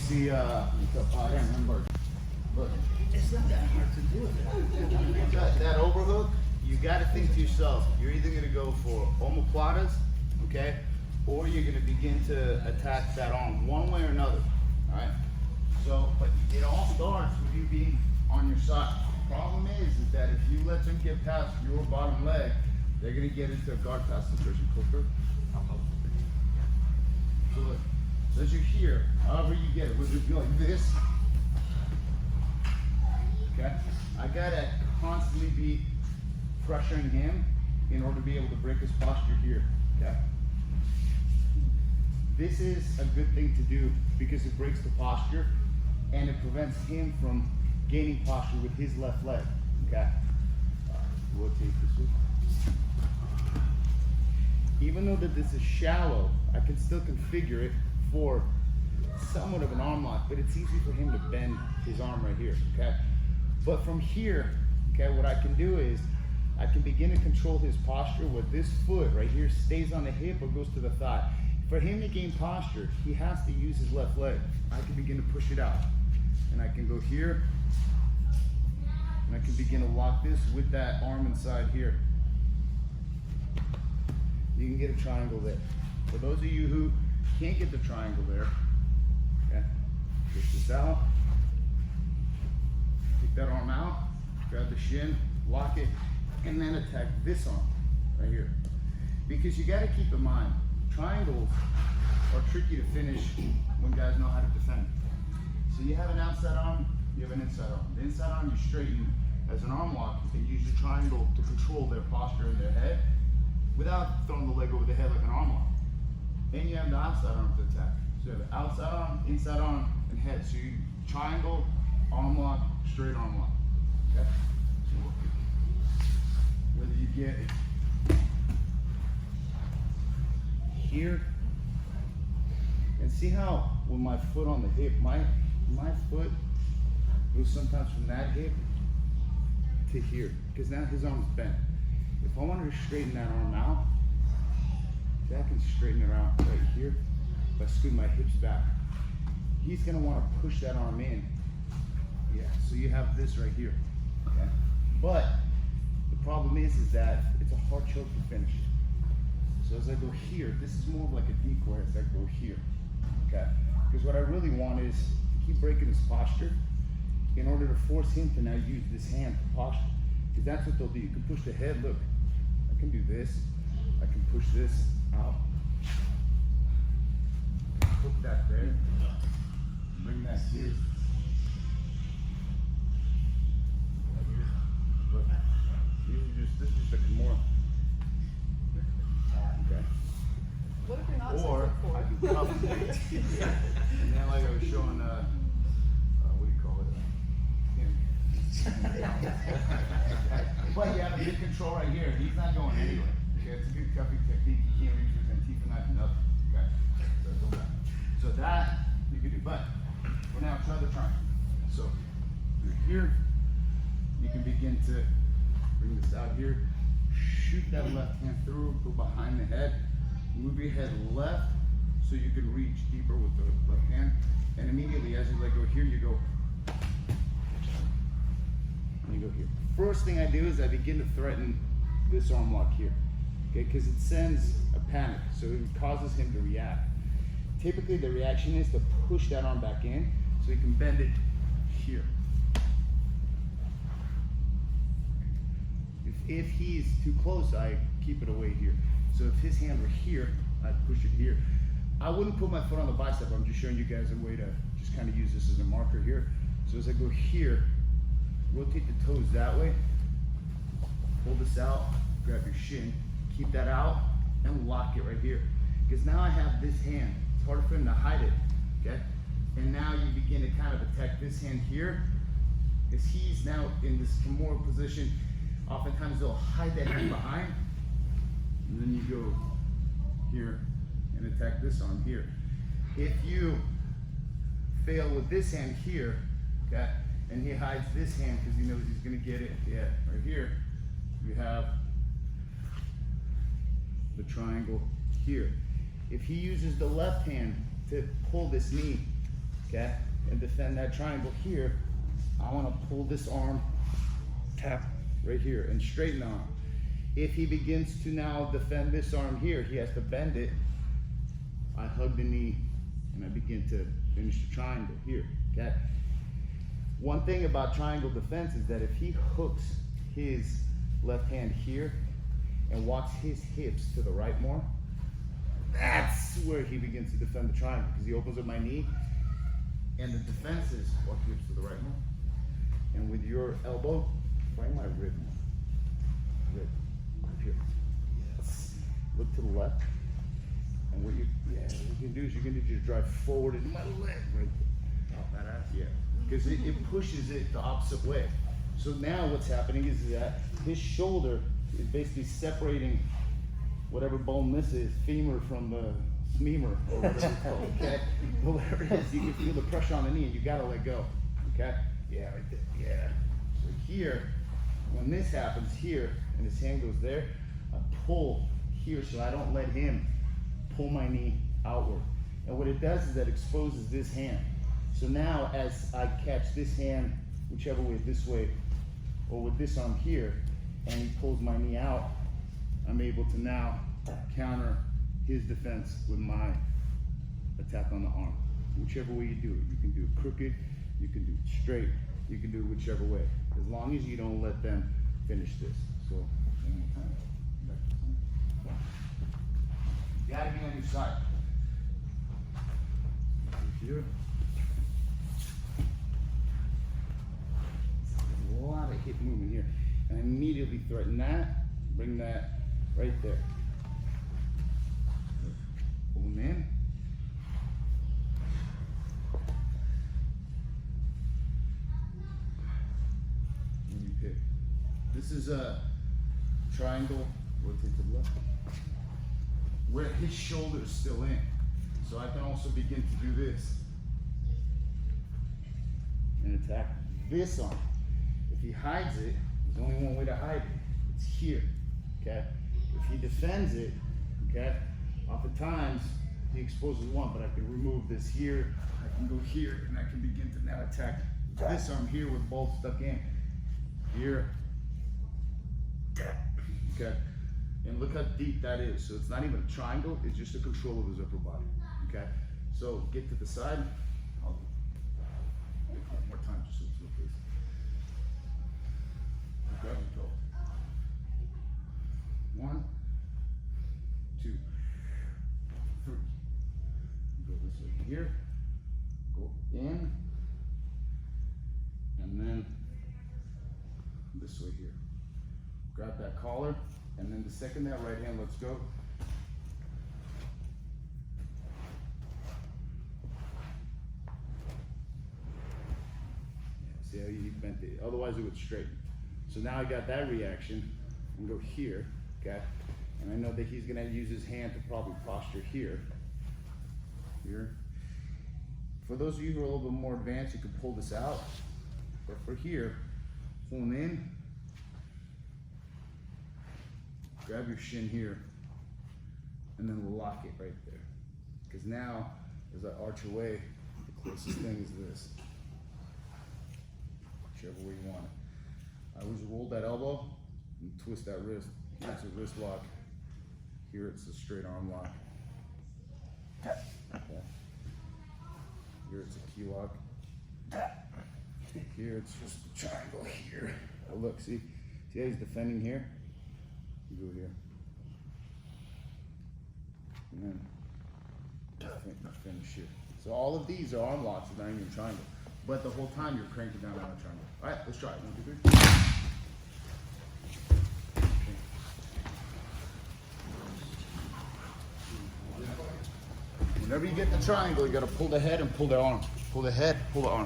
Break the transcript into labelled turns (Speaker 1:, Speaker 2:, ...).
Speaker 1: see I remember. Look,
Speaker 2: It's not that hard to do it.
Speaker 1: that overhook, you got to think to yourself, you're either going to go for omoplatas, okay, or you're going to begin to attack that arm one way or another, all right? So, but it all starts with you being on your side. Problem is that if you let them get past your bottom leg, they're going to get into a guard pass situation quicker. So look, so as you're here, however you get it, whether it be like this, okay? I gotta constantly be pressuring him in order to be able to break his posture here, okay? This is a good thing to do because it breaks the posture and it prevents him from gaining posture with his left leg, okay? Rotate this way. Even though that this is shallow, I can still configure it for somewhat of an arm lock, but it's easy for him to bend his arm right here, okay? But from here, okay, what I can do is I can begin to control his posture where this foot right here stays on the hip or goes to the thigh. For him to gain posture, he has to use his left leg. I can begin to push it out. And I can go here, and I can begin to lock this with that arm inside here. You can get a triangle there. For those of you who can't get the triangle there, okay, push this out, take that arm out, grab the shin, lock it, and then attack this arm right here. Because you gotta keep in mind, triangles are tricky to finish when guys know how to defend. So you have an outside arm, you have an inside arm. The inside arm you straighten as an arm lock, you can use the triangle to control their posture in their head without throwing the leg over the head like an arm lock. And you have the outside arm to attack. So you have the outside arm, inside arm, and head. So you triangle, arm lock, straight arm lock. Okay? So whether you get here, and see how with my foot on the hip, my foot goes sometimes from that hip to here, because now his arm's bent. If I wanted to straighten that arm out, I can straighten it out right here by scooting my hips back. He's gonna want to push that arm in. Yeah, so you have this right here. Okay? But the problem is that it's a hard choke to finish. So as I go here, this is more of like a decoy as I go here. Okay? Because what I really want is to keep breaking his posture in order to force him to now use this hand to posture. Because that's what they'll do. You can push the head, look, I can do this. I can push this out. Put that there. Bring that here. Look, this is just like more. Okay.
Speaker 3: What if you're not
Speaker 1: Or I can cup and then like I was showing, what do you call it? But you have a good control right here. He's not going anywhere. Okay, it's a good cupping technique. You can't reach with Antifa knife and nothing. Okay, so go back. So that you can do. But for now, try the triangle. So here, you can begin to bring this out here. Shoot that left hand through. Go behind the head. Move your head left so you can reach deeper with the left hand. And immediately, as you let go here, you go. And you go here. First thing I do is I begin to threaten this arm lock here, okay? Because it sends a panic, so it causes him to react. Typically, the reaction is to push that arm back in so he can bend it here. If he's too close, I keep it away here. So if his hand were here, I'd push it here. I wouldn't put my foot on the bicep. I'm just showing you guys a way to just kind of use this as a marker here. So as I go here, rotate the toes that way, pull this out, grab your shin, keep that out, and lock it right here. Because now I have this hand. It's harder for him to hide it, okay? And now you begin to kind of attack this hand here, because he's now in this femoral position. Oftentimes they'll hide that hand behind, and then you go here and attack this arm here. If you fail with this hand here, okay, and he hides this hand because he knows he's gonna get it, yeah, right here, you have the triangle here. If he uses the left hand to pull this knee, okay? And defend that triangle here. I wanna pull this arm, tap right here, and straighten the arm. If he begins to now defend this arm here, he has to bend it. I hug the knee, and I begin to finish the triangle here, okay? One thing about triangle defense is that if he hooks his left hand here and walks his hips to the right more, that's where he begins to defend the triangle, because he opens up my knee, and the defense is walk hips to the right more. And with your elbow, bring my rib more. Rib, up here. Yes. Look to the left. And what you can do is you can just drive forward into my leg right there. Oh, badass, yeah. Because it pushes it the opposite way. So now what's happening is that his shoulder is basically separating whatever bone this is, femur from the femur, or whatever it's called, okay? But whatever it is, you can feel the pressure on the knee and you gotta let go, okay? Yeah, right there, yeah. So here, when this happens here, and his hand goes there, I pull here so I don't let him pull my knee outward. And what it does is that exposes this hand. So now as I catch this hand, whichever way, this way, or with this arm here, and he pulls my knee out, I'm able to now counter his defense with my attack on the arm. Whichever way you do it. You can do it crooked, you can do it straight, you can do it whichever way. As long as you don't let them finish this. So, one more time. You gotta be on your side. Here. There's a lot of hip movement here. And I immediately threaten that, bring that right there. Pull them in. And you pick. This is a triangle, rotate to the left, where his shoulder is still in. So I can also begin to do this and attack this arm. If he hides it, there's only one way to hide it. It's here, okay? If he defends it, okay, oftentimes he exposes one, but I can remove this here, I can go here, and I can begin to now attack this arm here with both stuck in. Here, okay? And look how deep that is. So it's not even a triangle, it's just a control of his upper body, okay? So get to the side. I'll do one more time just so it's okay. Grab and go. 1, 2, 3. Go this way here. Go in. And then this way here. Grab that collar. And then the second that right hand lets go, see how he bent it? Otherwise it would straighten. So now I got that reaction and go here, okay? And I know that he's gonna use his hand to probably posture here. Here. For those of you who are a little bit more advanced, you can pull this out. But for here, pull him in. Grab your shin here, and then lock it right there. Because now, as I arch away, the closest thing is this. Whichever way you want it. I always roll that elbow and twist that wrist. That's a wrist lock. Here it's a straight arm lock. Okay. Here it's a key lock. Here it's just a triangle here. Oh look, see how he's defending here? You go here. And then finish here. So all of these are arm locks, not even a triangle. But the whole time you're cranking down on a triangle. All right, let's try it. 1, 2, 3. Whenever you get the triangle, you gotta pull the head and pull the arm. Pull the head, pull the arm.